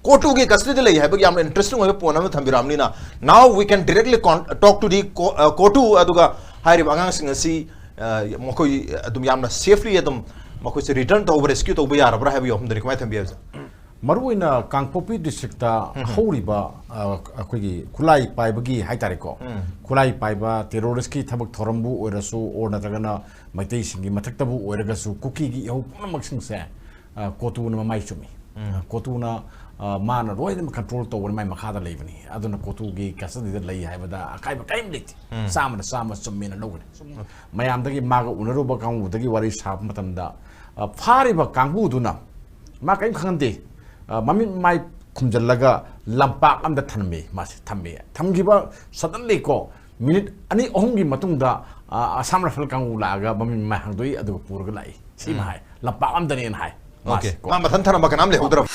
कोर्टू की कस्टडी लई है याम इंटरेस्टिंग होय पोन अम थंबिरामनी ना now we can directly talk to the court अदुगा हाइरिब आंगांग सिंग असि मखोई अदुम यामना सेफली अदुम मखोई से रिटर्न तौब रेस्क्यू तौब यारबरा है बियो हमदरी कमाय थंबिया मरुइना कांगपोपी डिस्ट्रिक्ट हौरिबा अखोगी खुलाई पाइबगी हाइतारेको खुलाई पाइबा टेरोरिस्ट की थबक थोरंबु ओरसु और नत्रगना मैतै सिंगी मथक्तबु ओरगसु कुकी की यौ पुनमक सिंसे कोतुना माइ चुमी कोतुना मान रोइन कंट्रोल तौर माइ मखादा लेबनी अदुना कोतुगी कस्टडी लई हाइबदा अकाइबा काइम लेति सामना चुम्मेना लौगने मयामदगी मागा उनरुबा कांगुदगी वारी साब मतमदा फारिबा कांगुदुना मा काइम खंगदे मम्मी माइ खुमजल्लगा लंपाक अमदा थनमे मासे थम्मे थमगिबा सडनली को मिनिट अनि अहुमगी मतुंगदा आसाम राइफल कांगु लागा मम्मी माइ हंगदोई अदु पुरगा लाई सिमा हाय लंपाक अमदने हाय ओके मा मथन थनम का नाम ले उदर